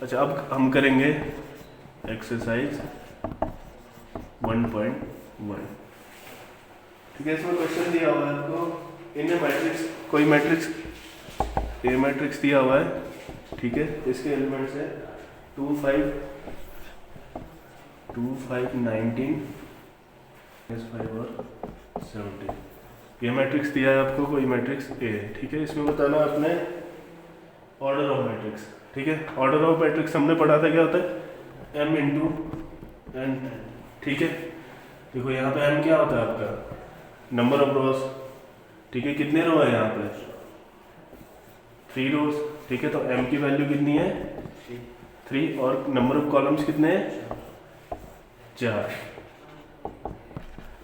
अच्छा, अब हम करेंगे एक्सरसाइज 1.1। ठीक है, इसमें क्वेश्चन दिया हुआ है आपको, इन ए मैट्रिक्स, कोई मैट्रिक्स ए मैट्रिक्स दिया हुआ है, ठीक है, इसके एलिमेंट्स है 2 5 19 5 और 17। ये मैट्रिक्स दिया है आपको, कोई मैट्रिक्स ए है, ठीक है। इसमें बताना है अपने ऑर्डर ऑफ मैट्रिक्स, ठीक है। ऑर्डर ऑफ मैट्रिक्स हमने पढ़ा था, क्या होता है, m इंटू n, ठीक है। देखो यहाँ पे m क्या होता है आपका, नंबर ऑफ रोज, ठीक है। कितने रो है यहाँ पे, 3 रोज, ठीक है। तो m की वैल्यू कितनी है, 3, और नंबर ऑफ कॉलम्स कितने हैं, 4।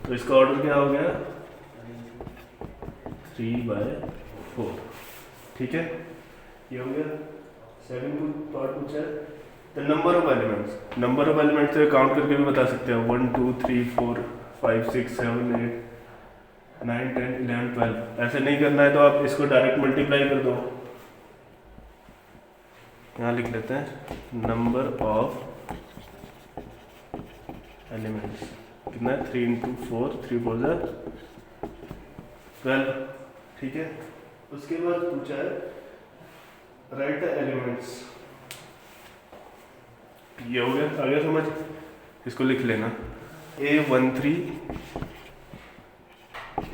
तो इसका ऑर्डर क्या हो गया, 3/4, ठीक है। ये हो गया। सेकंड पार्ट पूछा है the number of elements. Number of elements से काउंट करके भी बता सकते हैं, 1 2 3 4 5 6 7 8 9 10 11 12। ऐसे नहीं करना है तो आप इसको डायरेक्ट मल्टीप्लाई कर दो। यहाँ लिख लेते हैं नंबर ऑफ एलिमेंट्स कितना है, 3 इंटू 4, 3 4 12, ठीक है। उसके बाद पूछा है राइट द एलिमेंट्स। ये हो गया, आ गया समझ, इसको लिख लेना A13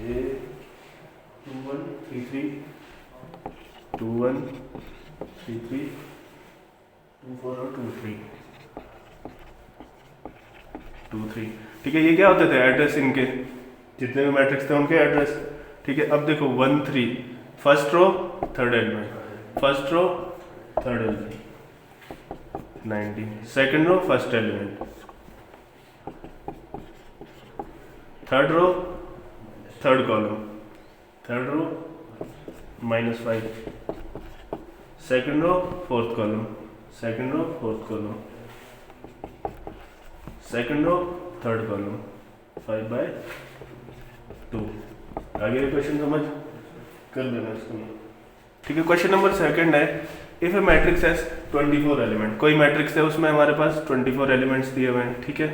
A21 33 21 33 24 और 23, ठीक है। ये क्या होते थे, एड्रेस इनके, जितने भी मैट्रिक्स थे उनके एड्रेस, ठीक है। अब देखो 1 3, first row third element, first row third element 19, second row first element, third row third column, third row -5, second row fourth column, second row fourth column, second row third column, 5/2। आगे question समझ कर देना इसको, ठीक है। Question number second है if a matrix has 24 element. कोई matrix है उसमें हमारे पास 24 एलिमेंट्स दिए हुए हैं, ठीक है।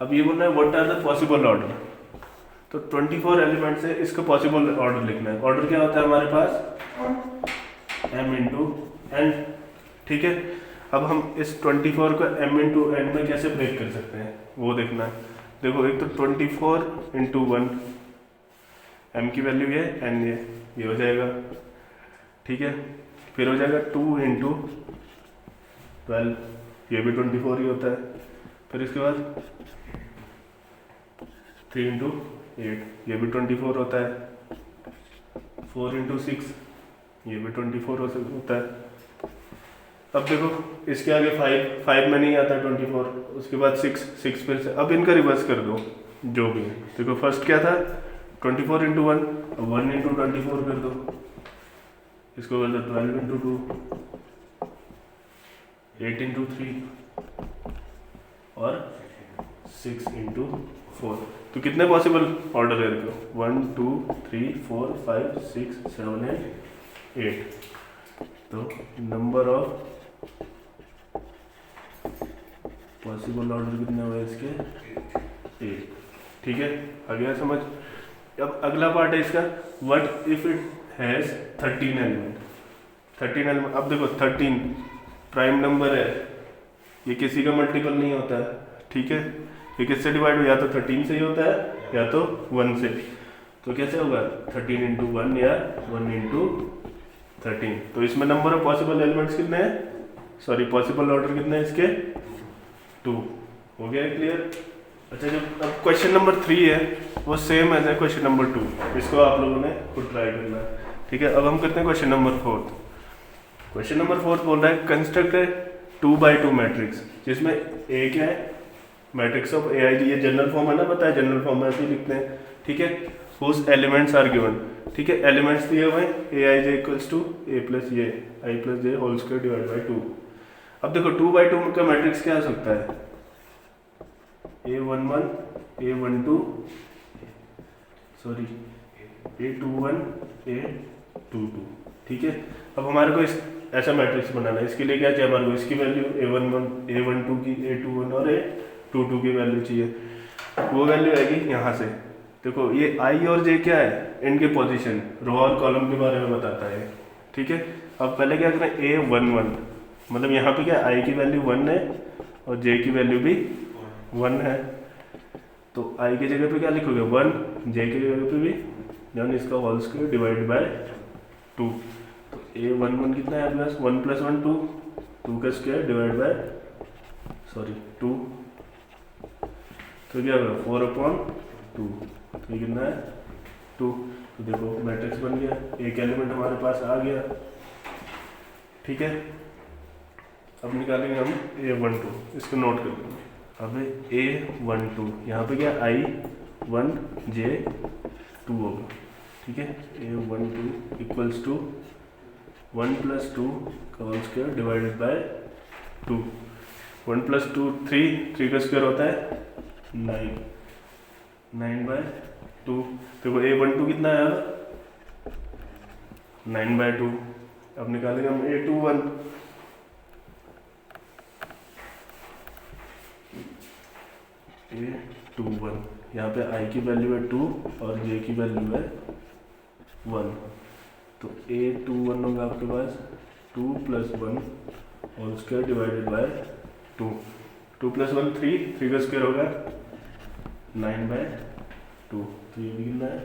अब ये बोलना है what are the possible order. तो 24 एलिमेंट्स है, इसका पॉसिबल ऑर्डर लिखना है। ऑर्डर क्या होता है हमारे पास, m इंटू n, ठीक है। अब हम इस 24 को m इंटू n में कैसे ब्रेक कर सकते हैं वो देखना है। देखो एक तो 24 इंटू 1, m की वैल्यू ये, n ये हो जाएगा, ठीक है। फिर हो जाएगा 2 इंटू 12, ये भी 24 ही होता है। फिर इसके बाद 3 इंटू 8, ये भी 24 होता है। 4 इंटू 6, ये भी 24 होता है। अब देखो इसके आगे 5 में नहीं आता 24, उसके बाद 6 फिर से। अब इनका रिवर्स कर दो जो भी है। देखो फर्स्ट क्या था 24 इंटू 1, अब 1 इंटू 24 कर दो, इसको कर दो 12 इंटू 2, 8 इंटू 3 और 6 इंटू 4। तो कितने पॉसिबल ऑर्डर है देखो, 1 2 3 4 5 6 7 8। तो नंबर ऑफ पॉसिबल ऑर्डर कितने हुए इसके, 8, ठीक है। आ गया समझ। अब अगला पार्ट है इसका, what if it has 13 element. 13 element, अब देखो 13 प्राइम नंबर है, ये किसी का मल्टीपल नहीं होता है, ठीक है। ये किससे डिवाइड हो, या तो 13 से ही होता है या तो 1 से। तो कैसे होगा 13 इंटू 1 या 1 इंटू 13। तो इसमें नंबर ऑफ पॉसिबल एलिमेंट्स कितने हैं, सॉरी पॉसिबल ऑर्डर कितने हैं इसके, 2। हो गया क्लियर। अच्छा, जब अब क्वेश्चन नंबर 3 है वो सेम है क्वेश्चन नंबर 2, इसको आप लोगों ने खुद ट्राई करना है, ठीक है। अब हम करते हैं क्वेश्चन नंबर 4। क्वेश्चन नंबर 4 बोल रहा है कंस्ट्रक्ट ए 2x2 मैट्रिक्स, जिसमें ए क्या है, मैट्रिक्स ऑफ AIJ, ये जनरल फॉर्म है ना, पता है जनरल फॉर्म में ऐसे ही लिखते हैं, ठीक है। हुज एलिमेंट्स आर गिवन, ठीक है। एलिमेंट्स दिए हुए हैं AIJ equals to a plus ये i plus j whole square divide by 2। अब देखो 2x2 का मैट्रिक्स क्या हो सकता है, A11 A12 sorry A21 A22, ठीक है। अब हमारे को इस ऐसा मैट्रिक्स बनाना है, इसके लिए क्या चाहिए हमारे को, इसकी वैल्यू A11 A12 की A21 और A22 की वैल्यू चाहिए। वो वैल्यू आएगी यहाँ से। देखो ये आई और जे क्या है, इनके पोजीशन रो और कॉलम के बारे में बताता है, ठीक है। अब पहले क्या करें, A11 मतलब यहाँ पे क्या आई की वैल्यू 1 है और जे की वैल्यू भी 1 है, तो आई की जगह पे क्या लिखोगे 1, जे की जगह पे भी, देन इसका होल स्क्वायर डिवाइड बाय 2। तो A11 कितना है आपके पास, 1 + 1 2, 2 का स्क्वायर डिवाइड बाय 2, तो क्या होगा 4/2, तो ये कितना है 2। तो देखो मैट्रिक्स बन गया, एक एलिमेंट हमारे पास आ गया, ठीक है। अब निकालेंगे हम A12, इसको नोट कर लेंगे। अब A12 यहाँ पे क्या I1 J2 होगा, ठीक है। A12 इक्वल्स टू 1 + 2 का होल स्क्वायर डिवाइडेड बाय 2। 1 + 2 3 का स्क्वायर होता है 9/2। देखो A12 कितना आया 9/2। अब निकालेंगे हम A21, यहाँ पे I की वैल्यू है 2 और J की वैल्यू है 1, तो A21 होगा आपके पास 2 + 1 होल स्क्वायर डिवाइडेड बाय 2। 2 + 1 3 का स्क्वायर होगा 9/2, तो ये भी कितना है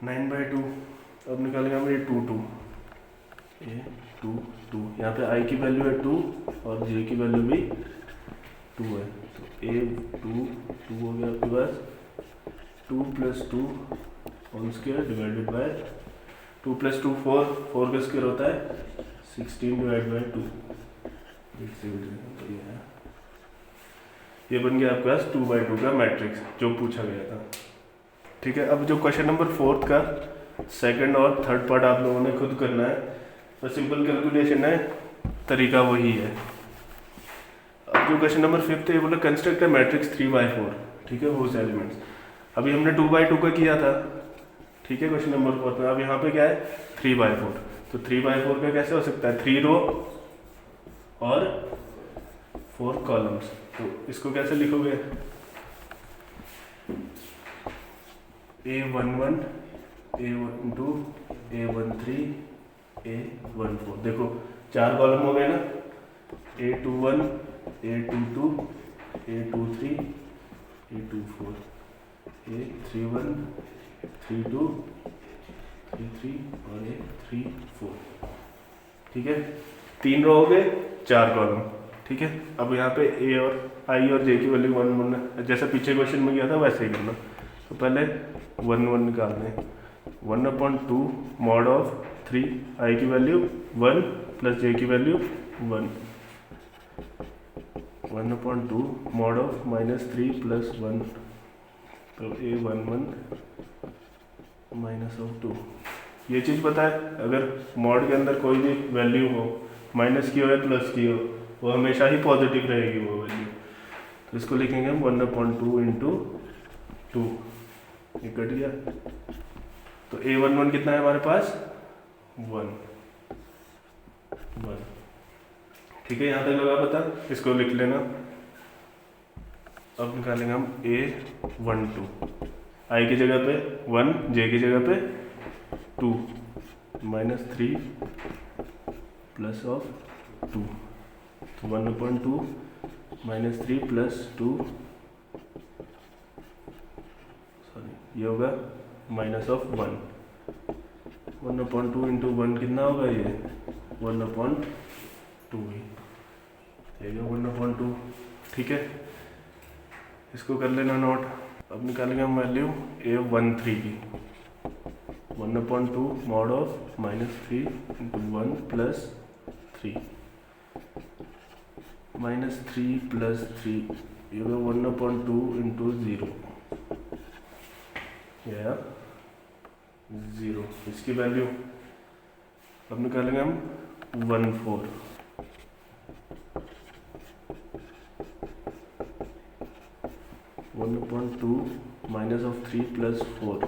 9/2। अब निकालेंगे हम A22, यहाँ पे I की वैल्यू है 2 और J की वैल्यू भी 2 है, तो A22 हो गया आपके पास 2 + 2 होल स्क्वायर डिवाइडेड बाय 2 + 2 4 का स्क्वायर होता है 16 डिवाइड बाय 2। ये बन गया आपके पास 2/2 का मैट्रिक्स जो पूछा गया था, ठीक है। अब जो क्वेश्चन नंबर 4 का सेकंड और थर्ड पार्ट आप लोगों ने खुद करना है, तो सिंपल कैलकुलेशन है, तरीका वही है। अब जो क्वेश्चन नंबर 5 है, ये बोला कंस्ट्रक्ट अ मैट्रिक्स 3/4, ठीक है, होल्स एलिमेंट्स। अभी हमने 2/2 का किया था, ठीक है, क्वेश्चन नंबर 4 में। अब यहाँ पे क्या है 3/4, तो 3/4 का कैसे हो सकता है, 3 रो और 4 कॉलम्स। तो इसको कैसे लिखोगे, A11 A12 A13 A14, देखो 4 कॉलम हो गए ना, A21 A22 A23 A24 A31 A32 A33 और A34, ठीक है। 3 रो हो गए, 4 कॉलम, ठीक है। अब यहाँ पे A और I और J की वैल्यू 1 1, जैसा पीछे क्वेश्चन में किया था वैसे ही करना। तो पहले 1 1 निकालने, 1/2 mod of 3, I की वैल्यू 1 + J की वैल्यू 1, 1/2 mod of -3 + 1, तो A11 -2। ये चीज़ पता है, अगर मॉड के अंदर कोई भी वैल्यू हो, माइनस की हो या प्लस की हो, वो हमेशा ही पॉजिटिव रहेगी वो वैल्यू। तो इसको लिखेंगे हम 1/2 × 2, ये कट गया। तो A11 कितना है हमारे पास 1, ठीक है। यहाँ तक लगा पता, इसको लिख लेना। अब निकालेंगे हम A12, I की जगह पे 1, J की जगह पे 2, -3 + 2, तो 1/2 -3 + 2, ये होगा -1। 1/2 × 1 कितना होगा, ये 1/2 ही, ये 1/2, ठीक है। इसको कर लेना नोट। अब निकालेंगे हम वैल्यू A13 की, 1/2 mod of -3 × 1 + 3, -3 + 3, ये होगा 1/2 × 0, या 0, इसकी वैल्यू। अब निकालेंगे हम 14, 1/2 -3 + 4,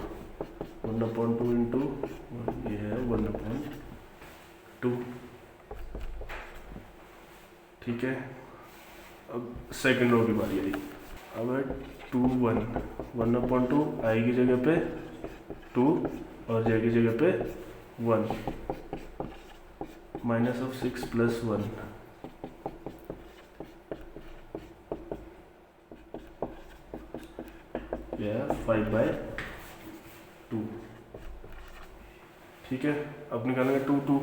1/2 इंटू ये है 1/2। ठीक है, अब सेकंड रो की बारी आई। अब है 2 1, 1/2 आई की जगह पे 2 और जे की जगह पे 1, -6 + 1, यह है 5/2। ठीक है, अब निकालेंगे 2 2,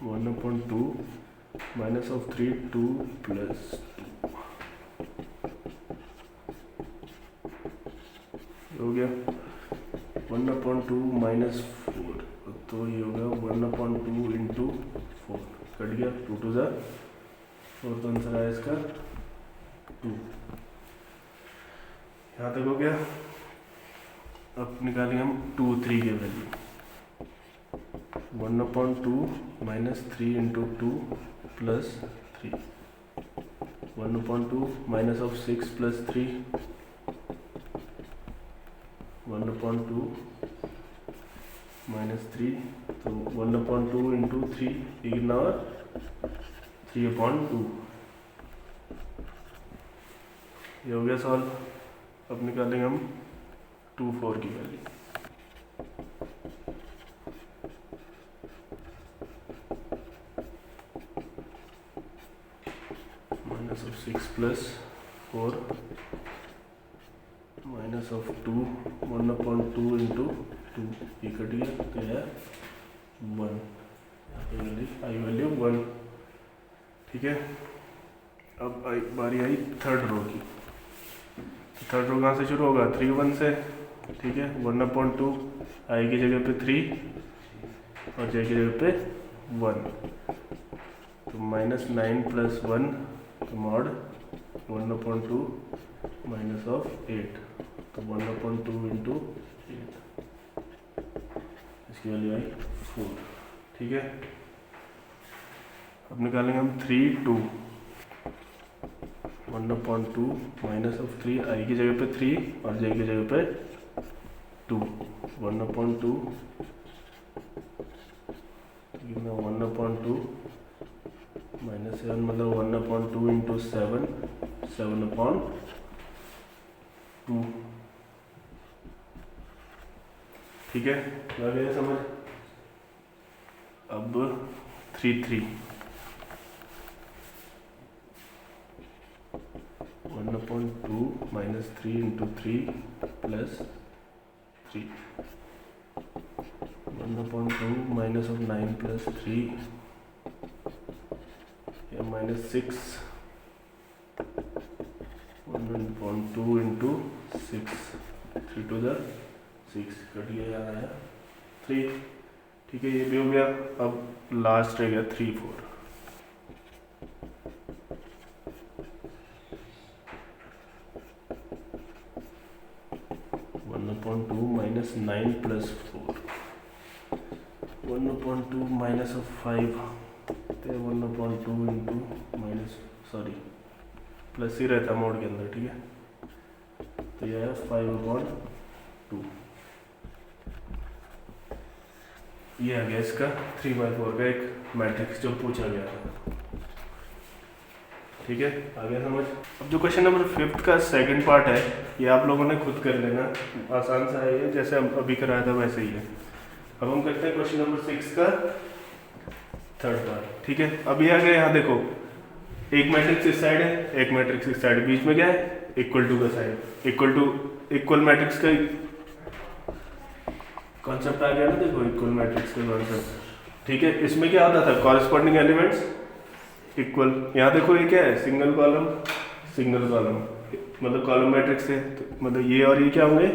1/2 -3 2 + 2 हो गया 1/2 -4, तो ये हो गया 1/2 इंटू 4, कट गया 2 2 ज़ा 4, तो आंसर आया इसका 2। यहाँ तक हो गया। अब निकालेंगे हम 2 3 की वैल्यू। 1/2 -3 इंटू 2 + 3, 1/2 -6 + 3, 1/2 -3, तो 1/2 इंटू 3 ये कितना हुआ 3/2। ये हो गया सॉल्व। अब निकालेंगे हम 2 4 की वैल्यू। -6 + 4 -2, 1/2 इंटू 2, ये कट गया तो यह 1, आई वैल्यू 1। ठीक है, अब बारी आई थर्ड रो की। थर्ड रो कहाँ से शुरू होगा 3 1 से। ठीक है, 1/2 आई की जगह पे 3 और जे की जगह पे 1, तो -9 + 1, तो मॉड 1/2 -8, तो 1/2 इंटू 8, इसकी वैल्यू आई 4। ठीक है, अब निकालेंगे हम 3 2, 1/2 -3 आई की जगह पे 3 और जे की जगह पे 2, 1/2 -1/2 -7, मतलब 1/2 इंटू 7, 7/2। ठीक है, लग गया समझ। अब 3 3, 1/2 -3 इंटू 3 + 3, 1/2 -9 + 3, या -6, 1/2 इंटू 6, 3 2 ज़ा 6, कट गया, यहाँ आया 3। ठीक है, ये भी हो गया। अब लास्ट रह गया 3 4। 1/2 -9 + 4, 1/2 -5, तो 1/2 इंटू प्लस ही रहता मोड के अंदर। ठीक है, तो यह है 5/2। ये आ गया इसका 3/4 का एक मैट्रिक्स जो पूछा गया था। ठीक है, आ गया समझ। अब जो क्वेश्चन नंबर 5 का सेकंड पार्ट है, ये आप लोगों ने खुद कर लेना, आसान सा है ये, जैसे हम अभी कराया था वैसे ही है। अब हम करते हैं क्वेश्चन नंबर 6 का थर्ड पार्ट। ठीक है, अब ये आ गया, यहाँ देखो एक मैट्रिक्स इस साइड है, एक मैट्रिक्स इस साइड, बीच में क्या है इक्वल टू का साइड, इक्वल मैट्रिक्स का कॉन्सेप्ट आ गया ना, देखो इक्वल मैट्रिक्स का कॉन्सेप्ट। ठीक है, इसमें क्या होता था कॉरेस्पॉन्डिंग एलिमेंट्स इक्वल। यहाँ देखो ये क्या है सिंगल कॉलम, मतलब कॉलम मैट्रिक्स है, तो मतलब ये और ये क्या होंगे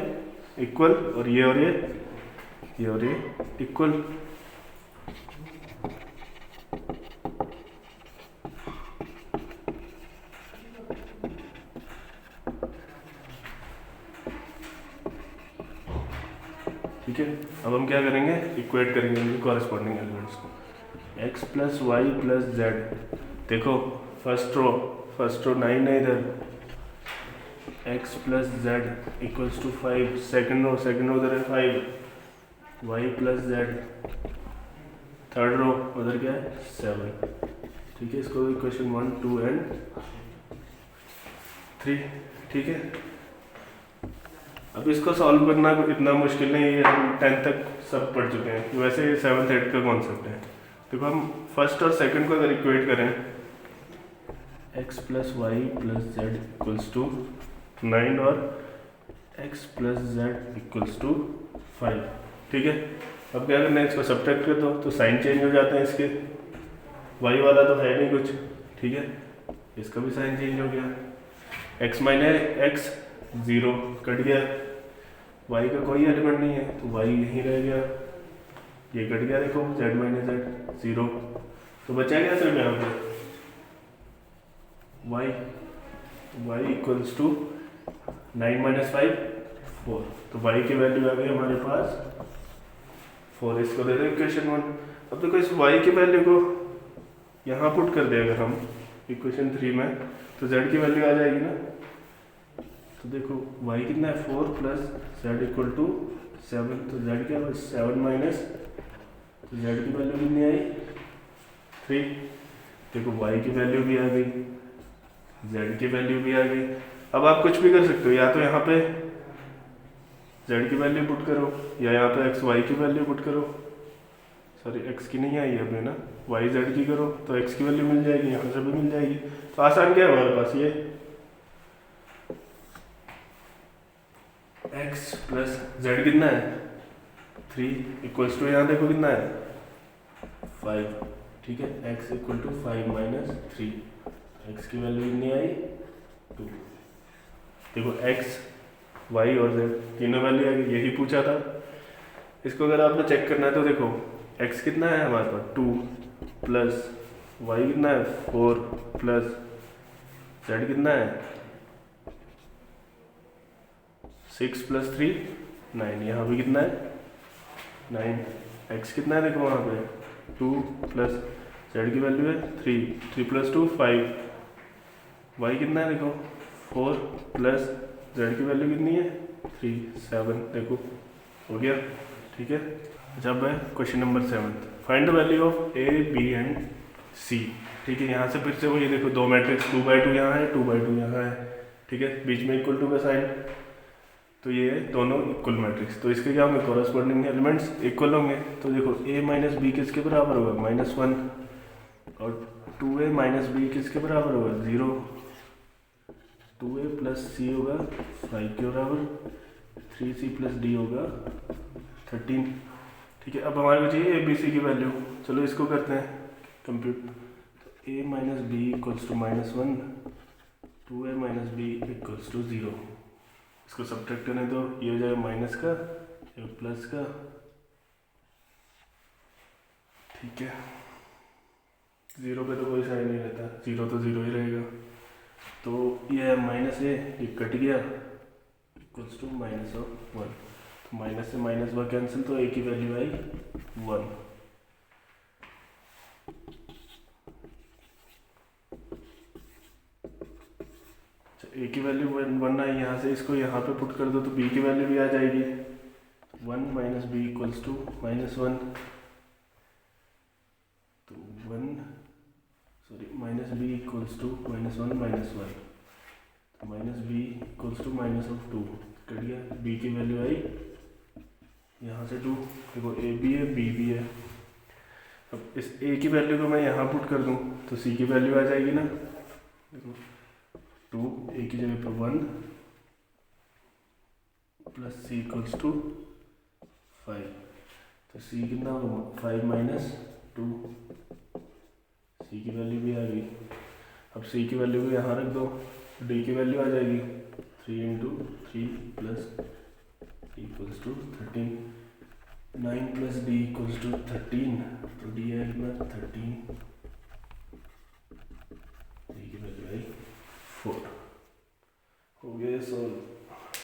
इक्वल, और ये और ये इक्वल। ठीक है, अब हम क्या करेंगे इक्वेट करेंगे इनके कॉरेस्पॉन्डिंग एलिमेंट्स को। x + y + z, देखो फर्स्ट रो 9 है इधर, x plus Z equals to 5, second row उधर है 5, y plus z, third row उधर क्या है 7। ठीक है, इसको इक्वेशन 1, 2 एंड 3। ठीक है, अब इसको सॉल्व करना इतना मुश्किल नहीं है, हम 10th तक सब पढ़ चुके हैं, वैसे 7th 8th का कॉन्सेप्ट है। देखो हम फर्स्ट और सेकंड को अगर इक्वेट करें, x plus y plus Z equals to 9 और x plus Z equals to 5। ठीक है, अब क्या करना है, इसको सब्ट्रैक्ट कर दो तो साइन चेंज हो जाते हैं इसके, y वाला तो है नहीं कुछ। ठीक है, इसका भी साइन चेंज हो गया, x माइनस एक्स 0 कट गया, y का कोई एलिमेंट नहीं है तो y यहीं रह गया, ये कट गया, देखो z माइनस जेड 0, तो बचा गया सिर्फ यहाँ पे y इक्वल्स टू 9 माइनस 5 4, तो y की वैल्यू आ गई हमारे पास 4। इसको दे दें इक्वेशन 1। अब देखो इस y की वैल्यू को यहाँ पुट कर दे अगर हम इक्वेशन 3 में, तो z की वैल्यू आ जाएगी ना। तो देखो y कितना है 4 प्लस z इक्वल टू 7, तो z क्या है 7 माइनस, तो z की वैल्यू कितनी आई 3। देखो y की वैल्यू भी आ गई, z की वैल्यू भी आ गई। अब आप कुछ भी कर सकते हो, या तो यहाँ पे z की वैल्यू पुट करो या यहाँ पे x y की वैल्यू पुट करो, सॉरी x की नहीं आई अभी ना, y z की करो तो x की वैल्यू मिल जाएगी, यहाँ से भी मिल जाएगी। तो आसान क्या है हमारे पास, ये x प्लस z कितना है 3 इक्वल्स टू यहाँ देखो कितना है 5। ठीक है, x equal to 5 minus 3, x की वैल्यू कितनी आई 2। देखो x y और z तीनों वैल्यू आ गई, यही पूछा था। इसको अगर आपको चेक करना है तो देखो x कितना है हमारे पास 2 प्लस y कितना है 4 प्लस z कितना है 6 प्लस 3 9, यहाँ भी कितना है 9। x कितना है देखो वहाँ पे 2 प्लस z की वैल्यू है 3 प्लस 2 5, y कितना है देखो 4 प्लस z की वैल्यू कितनी है 3 7, देखो हो गया। ठीक है, जब है question number 7, find the value of a b and c। ठीक है, यहाँ से फिर से वो ये देखो दो मैट्रिक्स 2/2 यहाँ है 2/2 यहाँ है। ठीक है, बीच में इक्वल टू का साइन, तो ये दोनों इक्वल मैट्रिक्स, तो इसके क्या होंगे कॉरस्पॉन्डिंग एलिमेंट्स इक्वल होंगे। तो देखो a माइनस बी किसके बराबर होगा -1, और 2a माइनस बी किसके बराबर होगा 0, 2a प्लस सी होगा 5 के बराबर, 3c प्लस डी होगा 13। ठीक है, अब हमारे को चाहिए ए बी सी की वैल्यू, चलो इसको करते हैं कंप्यूट। तो a minus b equals to -1, 2a minus b equals to 0, इसको सब्ट्रैक्ट करने दो, ये हो जाएगा माइनस का ये प्लस का। ठीक है, 0 पे तो कोई साइन नहीं रहता, 0 तो 0 ही रहेगा, तो ये है माइनस ये कट गया इक्वल्स टू -1, तो माइनस से -1 कैंसिल, तो a की वैल्यू आई 1। a की वैल्यू 1 आई, यहाँ से इसको यहाँ पे पुट कर दो तो b की वैल्यू भी आ जाएगी 1 माइनस बी इक्वल्स टू -1, तो 1 sorry minus b equals to -1 minus 1, तो माइनस बी इक्वल्स टू -2 कट गया, b की वैल्यू आई यहाँ से 2, देखो a भी है b भी है। अब इस a की वैल्यू को मैं यहाँ पुट कर दूँ तो c की वैल्यू आ जाएगी ना, देखो 2 a की जगह पर 1 प्लस c इक्वल्स टू 5, तो c कितना होगा 5 माइनस 2, c की वैल्यू भी आ गई। अब c की वैल्यू को यहाँ रख दो, d की वैल्यू आ जाएगी 3 into 3 plus equals to 13, 9 plus d equals to 13, तो d है 13।